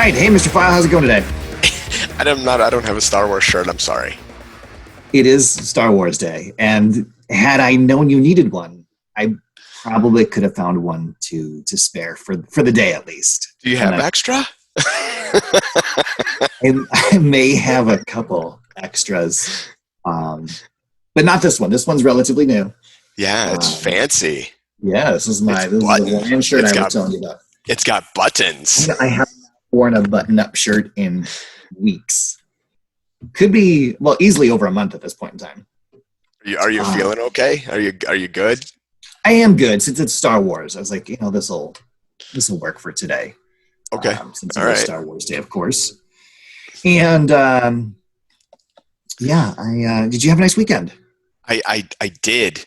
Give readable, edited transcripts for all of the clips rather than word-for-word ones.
right. Hey, Mr. File, how's it going today? I don't have a Star Wars shirt. I'm sorry. It is Star Wars Day, and had I known you needed one, I probably could have found one to spare for the day at least. Do you have extra? I may have a couple extras, but not this one. This one's relatively new. Yeah, it's fancy. Yeah, this is the Hawaiian shirt I was telling you about. It's got buttons. I have worn a button-up shirt in weeks. Could be, well, easily over a month at this point in time. Are you feeling okay? Are you good? I am good since it's Star Wars. I was like, this will work for today. Okay. Since it's Star Wars Day, of course. And did you have a nice weekend? I did.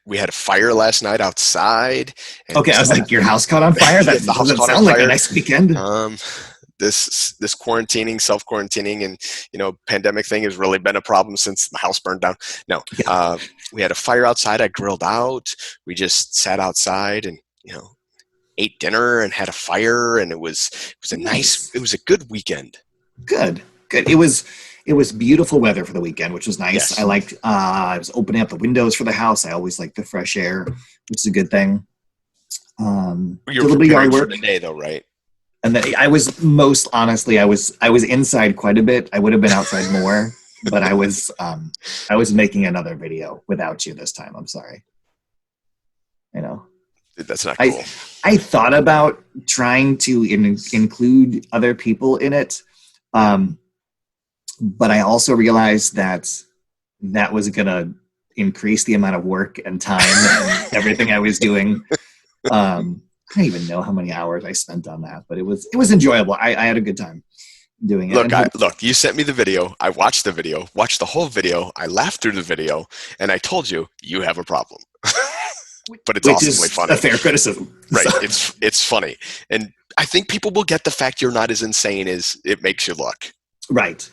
We had a fire last night outside. Okay, I was like, your house caught on fire? That doesn't sound like a nice weekend. This quarantining, self-quarantining, and pandemic thing has really been a problem since my house burned down. No, we had a fire outside. I grilled out. We just sat outside and ate dinner and had a fire, and it was a good weekend. Good. It was beautiful weather for the weekend, which was nice. Yes. I liked. I was opening up the windows for the house. I always like the fresh air, which is a good thing. You're preparing for the day, though, right? And then I was inside quite a bit. I would have been outside more, but I was making another video without you this time. I'm sorry. That's not cool. I thought about trying to include other people in it, but I also realized that was going to increase the amount of work and time and everything I was doing. I don't even know how many hours I spent on that, but it was enjoyable. I had a good time doing it. Look, you sent me the video. I watched the video, watched the whole video. I laughed through the video, and I told you have a problem. But it's awesomely funny. A fair criticism. Right. It's funny. And I think people will get the fact you're not as insane as it makes you look. Right.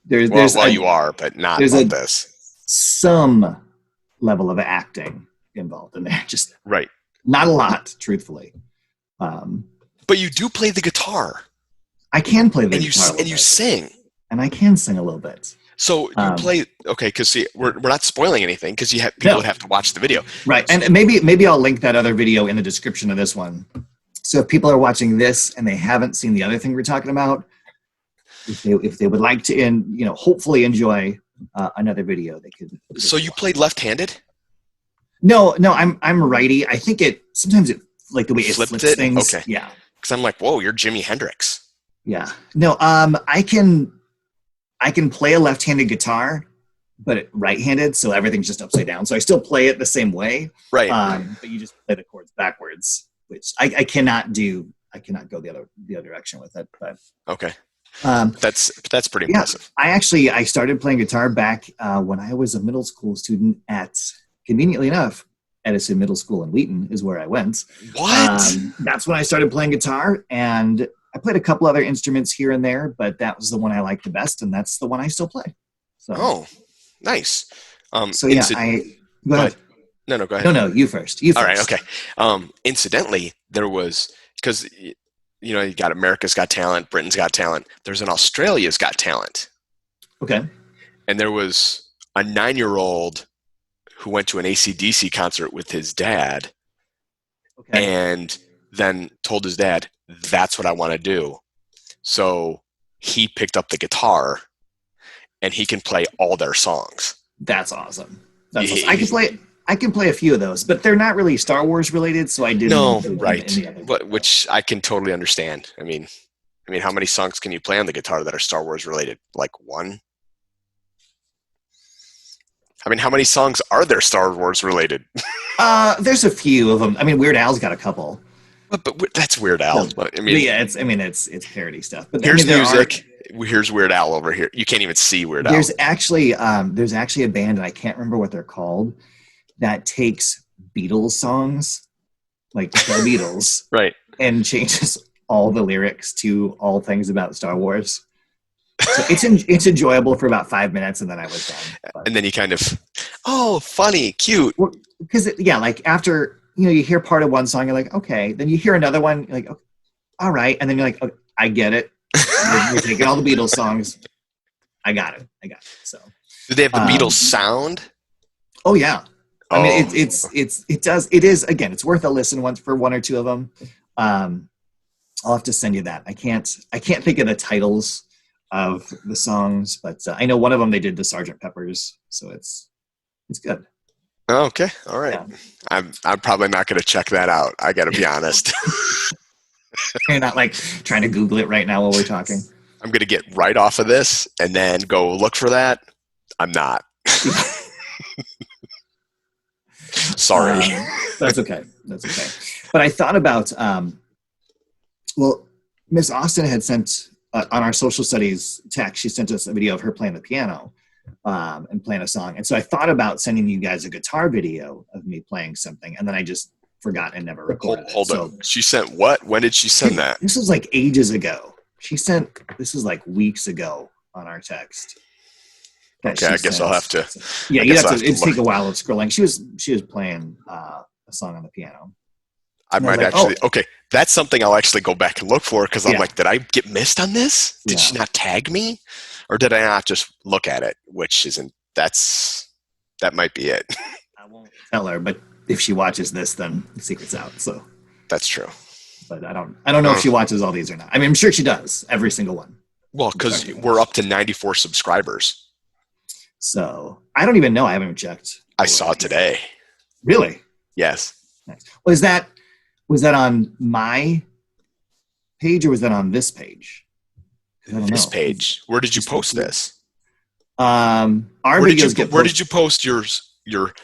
You are, but not on this. Some level of acting involved in there. Just right. Not a lot, truthfully. But you do play the guitar. I can play the guitar. And you sing. And I can sing a little bit. So you play, okay, because see, we're not spoiling anything because people would have to watch the video. Right, and maybe I'll link that other video in the description of this one. So if people are watching this and they haven't seen the other thing we're talking about, if they would like to, hopefully enjoy another video, they could. So you played left-handed? No, I'm righty. I think sometimes it like the way it flips things. Okay. Yeah. Because I'm like, whoa, you're Jimi Hendrix. Yeah. No, I can play a left-handed guitar, but right-handed, so everything's just upside down. So I still play it the same way. Right. But you just play the chords backwards, which I cannot do. I cannot go the other direction with it. But okay. That's pretty impressive. I started playing guitar back when I was a middle school student at, conveniently enough, Edison Middle School in Wheaton is where I went. What? That's when I started playing guitar, and I played a couple other instruments here and there, but that was the one I liked the best, and that's the one I still play. So. Oh, nice. Go ahead. No, go ahead. No, you first. All right, okay. Incidentally, there was, because, you got America's Got Talent, Britain's Got Talent. There's an Australia's Got Talent. Okay. And there was a 9-year-old who went to an AC/DC concert with his dad. Okay. And then told his dad, that's what I want to do. So he picked up the guitar and he can play all their songs. That's awesome. Awesome. I can play a few of those, but they're not really Star Wars related, so I didn't. No, right. Which I can totally understand. I mean, how many songs can you play on the guitar that are Star Wars related? Like one? How many songs are there Star Wars related? There's a few of them. Weird Al's got a couple. But that's Weird Al. It's parody stuff. But here's music. Here's Weird Al over here. You can't even see Weird Al. There's actually a band, and I can't remember what they're called, that takes Beatles songs, like the Beatles, right, and changes all the lyrics to all things about Star Wars. So it's enjoyable for about 5 minutes, and then I was done. And then you kind of, funny, cute. Because after you hear part of one song, you're like, okay. Then you hear another one, you're like, all right. And then you're like, okay, I get it. You're taking all the Beatles songs. I got it. So, do they have the Beatles sound? Oh yeah. I mean, it is, again, it's worth a listen once for one or two of them. I'll have to send you that. I can't think of the titles of the songs, but I know one of them they did the Sgt. Pepper's, so it's good. Okay, all right. Yeah. I'm probably not going to check that out. I got to be honest. You're not like trying to Google it right now while we're talking. I'm going to get right off of this and then go look for that. I'm not. Sorry. That's okay. But I thought about, Miss Austin had sent on our social studies text, she sent us a video of her playing the piano and playing a song. And so I thought about sending you guys a guitar video of me playing something, and then I just forgot and never recorded it. Hold on. She sent what? When did she send that? This was like ages ago. This was like weeks ago on our text. Okay, I guess I'll have to. Yeah, you have to. It'd take a while of scrolling. She was playing a song on the piano. I might actually. Okay, that's something I'll actually go back and look for, because I'm like, did I get missed on this? Did she not tag me, or did I not just look at it? Which isn't. That might be it. I won't tell her, but if she watches this, then the secret's out. So that's true. But I don't know if she watches all these or not. I mean, I'm sure she does, every single one. Well, because we're up to 94 subscribers. So I don't even know. I haven't even checked. I saw it today. Really? Yes. Nice. Was that on my page or was that on this page? This page. Where did you post this? Our videos get. Where did you post your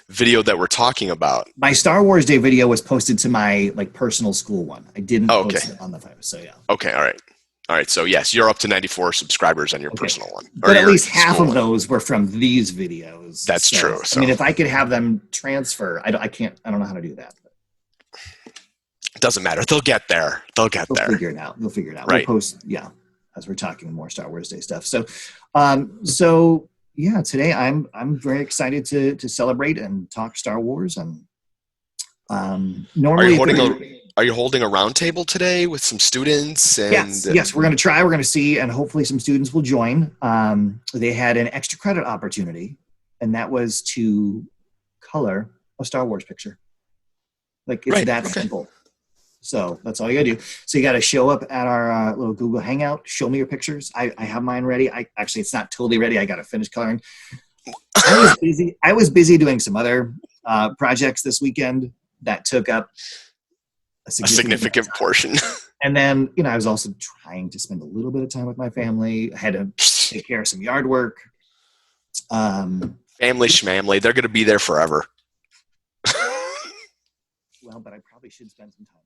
video that we're talking about? My Star Wars Day video was posted to my personal school one. I didn't post it on the phone. So yeah. Okay. All right. So yes, you're up to 94 subsubscribers on your personal one. But at least half of those were from these videos. That's true. So, I mean, if I could have them transfer, I don't know how to do that. It doesn't matter. They'll get there. They'll figure it out. Right. We'll post, as we're talking more Star Wars Day stuff. So, today I'm very excited to celebrate and talk Star Wars. And normally, are you holding a round table today with some students? And yes, we're going to try. We're going to see, and hopefully some students will join. They had an extra credit opportunity, and that was to color a Star Wars picture. It's that simple. So that's all you gotta do. So you got to show up at our little Google Hangout. Show me your pictures. I have mine ready. It's not totally ready. I got to finish coloring. I was busy doing some other projects this weekend that took up a significant portion. And then, I was also trying to spend a little bit of time with my family. I had to take care of some yard work. Family schmamly. They're going to be there forever. Well, but I probably should spend some time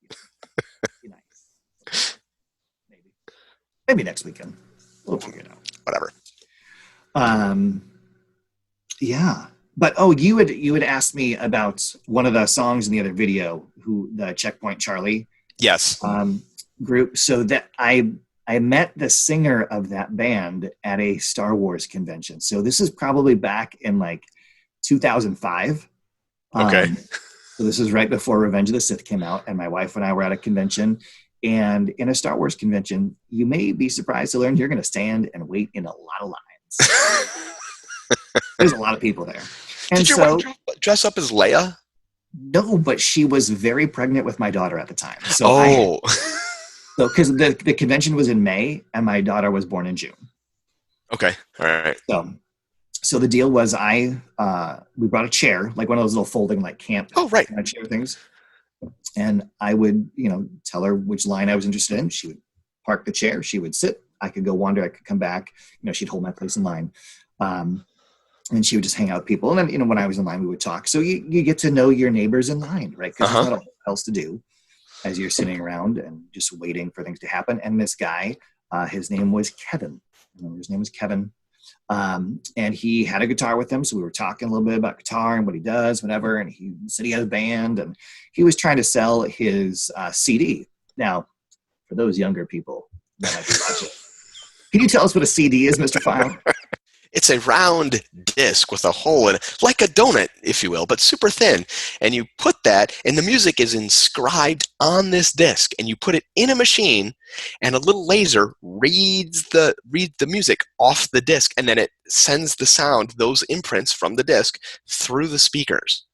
with them, though. Be nice. Maybe next weekend. We'll figure it out. Whatever. Yeah. But you had asked me about one of the songs in the other video, the Checkpoint Charlie. Yes. Group. So that I met the singer of that band at a Star Wars convention. So this is probably back in 2005. Okay. So this is right before Revenge of the Sith came out, and my wife and I were at a convention. And in a Star Wars convention, you may be surprised to learn you're going to stand and wait in a lot of lines. There's a lot of people there. And did your wife dress up as Leia? No, but she was very pregnant with my daughter at the time. So because the convention was in May, and my daughter was born in June. Okay, all right. So the deal was we brought a chair, one of those little folding camp chair things. And I would, tell her which line I was interested in. She would park the chair. She would sit. I could go wander. I could come back. She'd hold my place in line. And she would just hang out with people. And then, when I was in line, we would talk. So you get to know your neighbors in line, right? Because there's not a lot else to do as you're sitting around and just waiting for things to happen. And this guy, his name was Kevin. His name was Kevin. And he had a guitar with him. So we were talking a little bit about guitar and what he does, whatever. And he said he had a band, and he was trying to sell his CD. Now, for those younger people that might be watching, can you tell us what a CD is, Mr. File? It's a round disc with a hole in it, like a donut, if you will, but super thin. And you put that, and the music is inscribed on this disc. And you put it in a machine, and a little laser reads the music off the disc, and then it sends the sound, those imprints from the disc, through the speakers.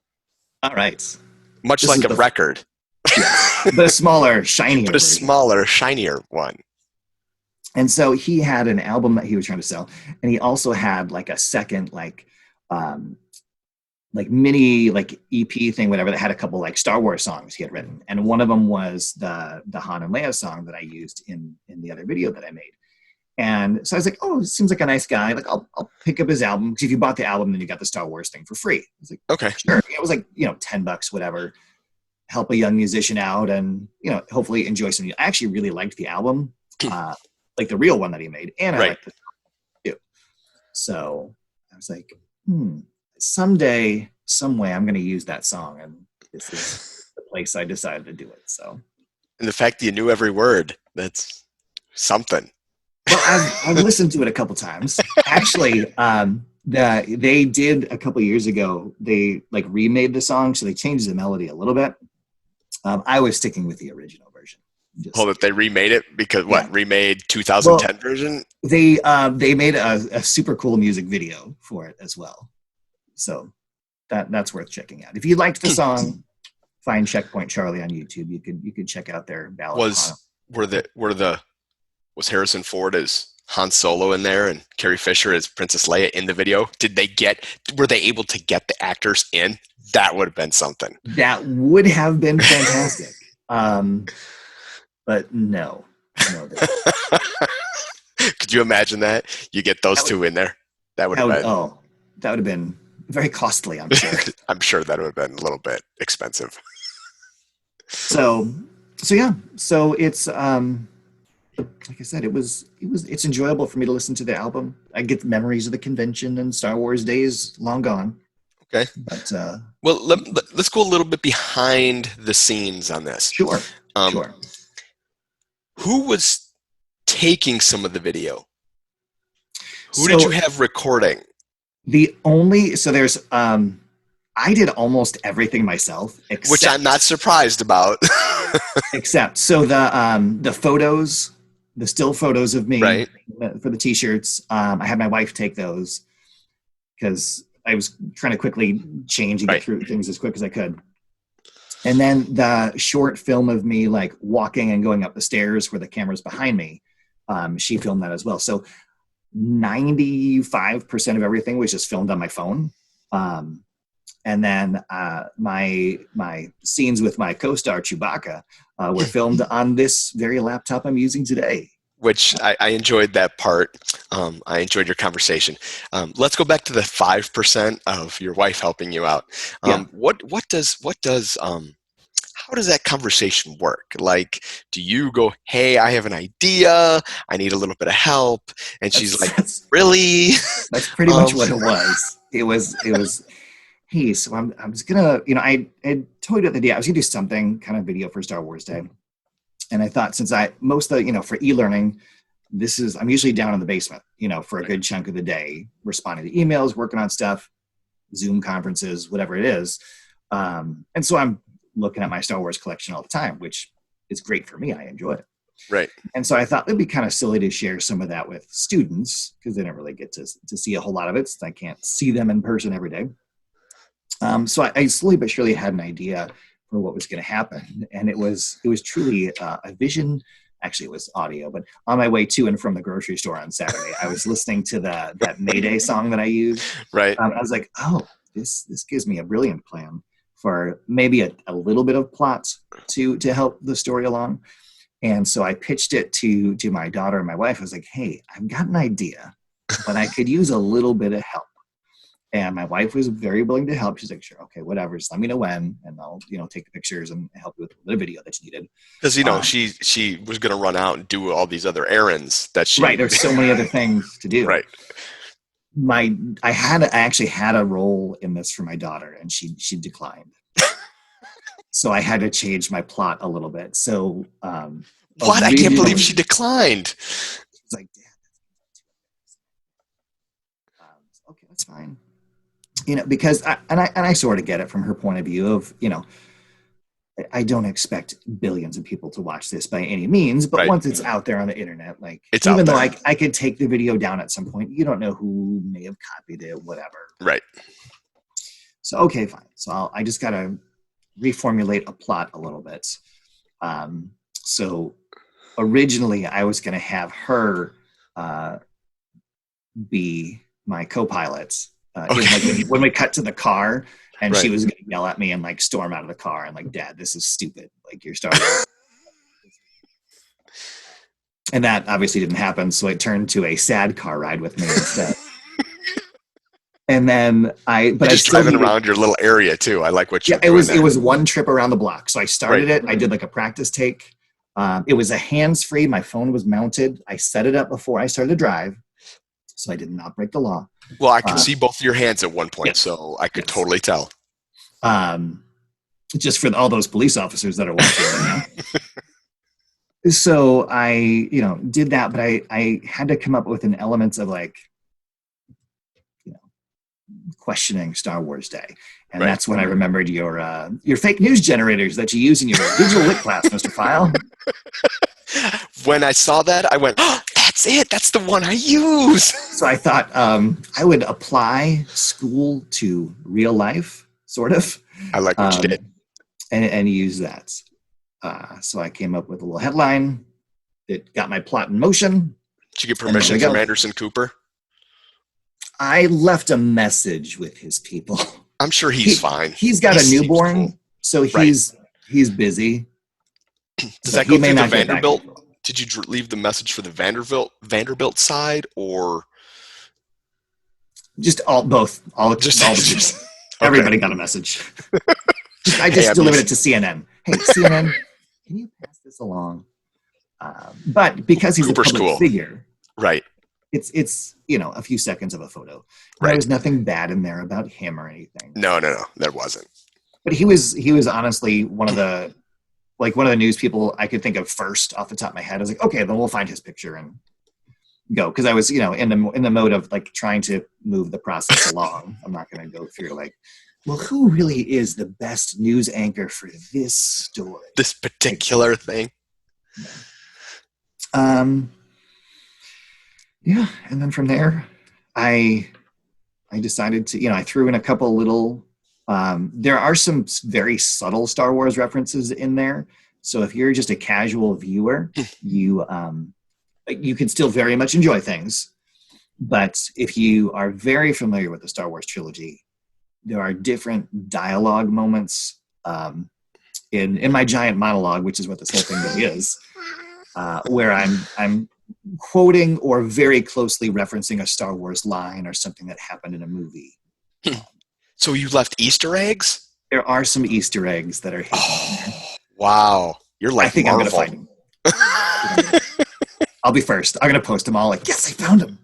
All right. Much like a record. Yes, but a smaller, shinier But a smaller, shinier one. And so he had an album that he was trying to sell, and he also had like a second like mini like EP thing, whatever, that had a couple like Star Wars songs he had written, and one of them was the Han and Leia song that I used in the other video that I made. And so I was like, oh, seems like a nice guy. Like I'll pick up his album, because if you bought the album, then you got the Star Wars thing for free. I was like, okay, sure. It was like, $10, whatever. Help a young musician out, and hopefully enjoy some. I actually really liked the album. Like the real one that he made, and I liked the song too. So I was like, someday, some way, I'm going to use that song, and this is the place I decided to do it. So, and the fact that you knew every word, that's something. Well, I've listened to it a couple times. Actually, they did a couple years ago. They like remade the song, so they changed the melody a little bit. I was sticking with the original version. That they remade it because remade 2010 version? They made a super cool music video for it as well. So that's worth checking out. If you liked the song, find Checkpoint Charlie on YouTube. You could check out their ballad. Was Harrison Ford as Han Solo in there and Carrie Fisher as Princess Leia in the video? Were they able to get the actors in? That would have been something. That would have been fantastic. But no. Could you imagine that? You get those two in there. That would have been very costly, I'm sure. I'm sure that would have been a little bit expensive. So yeah. So it's like I said, it's enjoyable for me to listen to the album. I get the memories of the convention and Star Wars days long gone. Okay. But well, let's go a little bit behind the scenes on this. Sure. Sure. Who was taking some of the video? Who did you have recording? There's I did almost everything myself, which I'm not surprised about. Except the photos, the still photos of me for the t-shirts. I had my wife take those because I was trying to quickly change and get through things as quick as I could. And then the short film of me like walking and going up the stairs where the camera's behind me, she filmed that as well. So 95% of everything was just filmed on my phone. And then my scenes with my co-star Chewbacca were filmed on this very laptop I'm using today. Which I enjoyed that part. I enjoyed your conversation. Let's go back to the 5% of your wife helping you out. How does that conversation work? Like, do you go, hey, I have an idea, I need a little bit of help, and she's like, really? That's pretty much what it was. It was. Hey, so I was gonna, I told you the day I was gonna do something kind of video for Star Wars Day. And I thought, since for e-learning, I'm usually down in the basement, for a good chunk of the day, responding to emails, working on stuff, Zoom conferences, whatever it is. And so I'm looking at my Star Wars collection all the time, which is great for me. I enjoy it. Right. And so I thought it'd be kind of silly to share some of that with students, because they don't really get to see a whole lot of it. So I can't see them in person every day. So I slowly but surely had an idea for what was going to happen. And it was truly a vision. Actually, it was audio, but on my way to and from the grocery store on Saturday, I was listening to that Mayday song that I used. Right. I was like, oh, this gives me a brilliant plan for maybe a little bit of plot to help the story along. And so I pitched it to my daughter and my wife. I was like, hey, I've got an idea, but I could use a little bit of help. And my wife was very willing to help. She's like, sure, okay, whatever. Just let me know when, and I'll, take the pictures and help you with the video that you needed. Because, she was going to run out and do all these other errands that she... Right, there's so many other things to do. Right. I actually had a role in this for my daughter, and she declined. So I had to change my plot a little bit. So... what? I can't believe she declined. She's like, Dad, Okay, that's fine. Because I sort of get it from her point of view of, I don't expect billions of people to watch this by any means, but once it's out there on the internet, like it's even though I could take the video down at some point, you don't know who may have copied it, whatever. Right. So, okay, fine. So I just got to reformulate a plot a little bit. So originally I was going to have her be my co-pilot. When we cut to the car, and she was going to yell at me and like storm out of the car and like, Dad, this is stupid. Like you're starting. And that obviously didn't happen. So it turned to a sad car ride with me instead. And then I just driving around your little area too. I like what you're doing. It was one trip around the block. So I started it. I did like a practice take. It was a hands-free. My phone was mounted. I set it up before I started to drive. So I did not break the law. Well, I could see both of your hands at one point, so I could totally tell. Just for all those police officers that are watching right now. So I, did that, but I had to come up with an element of like, questioning Star Wars Day. And that's when I remembered your fake news generators that you use in your digital lit class, Mr. File. When I saw that, I went, oh, that's it. That's the one I use. So I thought I would apply school to real life, sort of. I like what you did. And use that. So I came up with a little headline. It got my plot in motion. Did you get permission from Anderson Cooper? I left a message with his people. I'm sure he's fine. He's got a newborn, cool. So he's busy. Does that go through the Vanderbilt? Did you leave the message for the Vanderbilt side, or just both? All the people. Everybody got a message. I just delivered it to CNN. Hey, CNN, can you pass this along? But because he's Cooper's a public figure, right? It's a few seconds of a photo. There was nothing bad in there about him or anything. No, there wasn't. But he was honestly one of the news people I could think of first off the top of my head. I was like, okay, then we'll find his picture and go, because I was in the mode of like trying to move the process along. I'm not going to go through like, well, who really is the best news anchor for this story? This particular thing. Yeah, and then from there, I decided to, I threw in a couple little. There are some very subtle Star Wars references in there. So if you're just a casual viewer, you can still very much enjoy things. But if you are very familiar with the Star Wars trilogy, there are different dialogue moments in my giant monologue, which is what this whole thing really is, where I'm quoting or very closely referencing a Star Wars line or something that happened in a movie. So you left Easter eggs? There are some Easter eggs that are hidden in there. Wow. You're like I think Marvel. I'm going to find them. I'll be first. I'm going to post them all like, yes, I found them.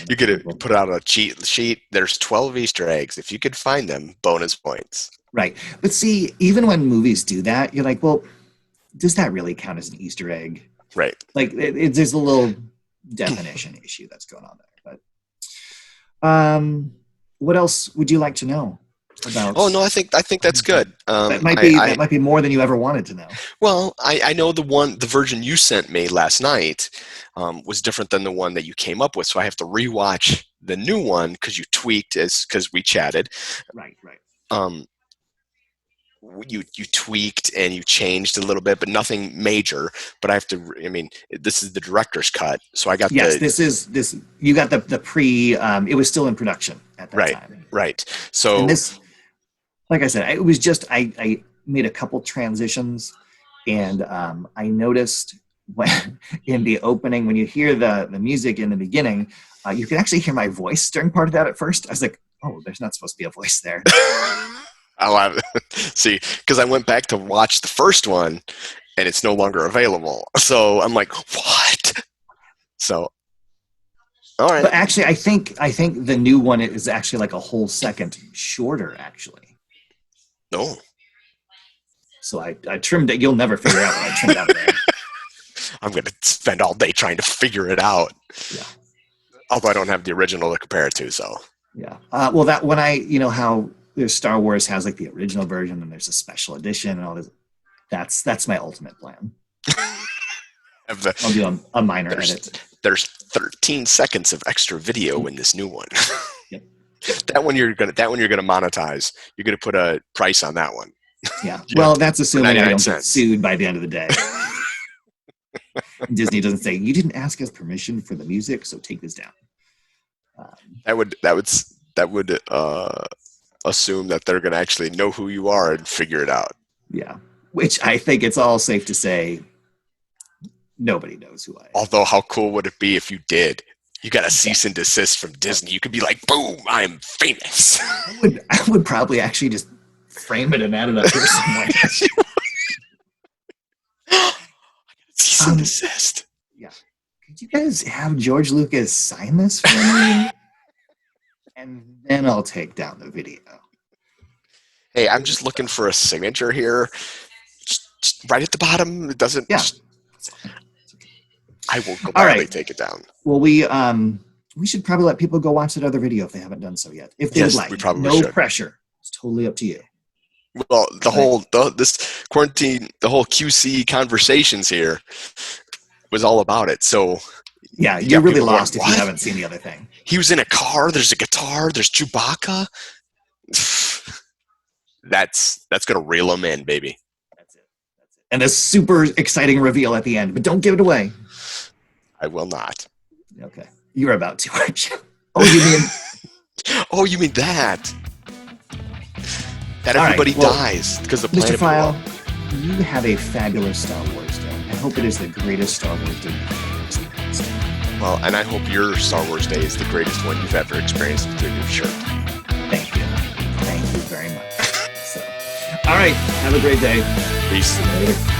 You could put out a cheat sheet. There's 12 Easter eggs. If you could find them, bonus points. Right. But see, even when movies do that, you're like, well, does that really count as an Easter egg? Right. Like there's a little definition issue that's going on there. But what else would you like to know about? Oh no, I think that's good. That might be more than you ever wanted to know. Well, I know the version you sent me last night was different than the one that you came up with, so I have to rewatch the new one because you tweaked because we chatted. Right. You tweaked and you changed a little bit, but nothing major. But this is the director's cut, so I got this. You got the pre. It was still in production at that time. Right. So and this, like I said, it was just I made a couple transitions, and I noticed when in the opening when you hear the music in the beginning, you can actually hear my voice during part of that at first. I was like, oh, there's not supposed to be a voice there. See, because I went back to watch the first one, and it's no longer available. So I'm like, what? So, all right. But actually, I think the new one is actually like a whole second shorter, actually. No. So I trimmed it. You'll never figure out what I trimmed out of there. I'm going to spend all day trying to figure it out. Yeah. Although I don't have the original to compare it to, so. Yeah. Well, that when how there's Star Wars has like the original version and there's a special edition and all this. That's my ultimate plan. I'll do a minor edit. There's 13 seconds of extra video in this new one. Yep. That one you're gonna monetize. You're gonna put a price on that one. Yeah. Well, that's assuming I don't get sued by the end of the day. Disney doesn't say you didn't ask us permission for the music, so take this down. That would assume that they're gonna actually know who you are and figure it out. Yeah. Which I think it's all safe to say nobody knows who I am. Although, how cool would it be if you did? You got a cease and desist from Disney. You could be like, boom, I'm famous. I would probably actually just frame it and add it up here somewhere. Cease and desist. Yeah. Could you guys have George Lucas sign this for me? And then I'll take down the video. Hey, I'm just looking for a signature here. Just right at the bottom. It doesn't. Yeah. I will gladly take it down. Well, we should probably let people go watch that other video if they haven't done so yet. If they would like. We probably no should. Pressure. It's totally up to you. Well, this quarantine, the whole QC conversations here was all about it. So yeah, you're really lost if you haven't seen the other thing. He was in a car. There's a guitar. There's Chewbacca. That's gonna reel them in, baby. That's it. And a super exciting reveal at the end, but don't give it away. I will not. Okay, you're about to, aren't you? Oh, you mean that? That everybody dies because the planet blew up. You have a fabulous Star Wars Day. I hope it is the greatest Star Wars Day you've experienced. Well, and I hope your Star Wars Day is the greatest one you've ever experienced with your new shirt. Thank you. Thank you very much. All right. Have a great day. Peace. Later.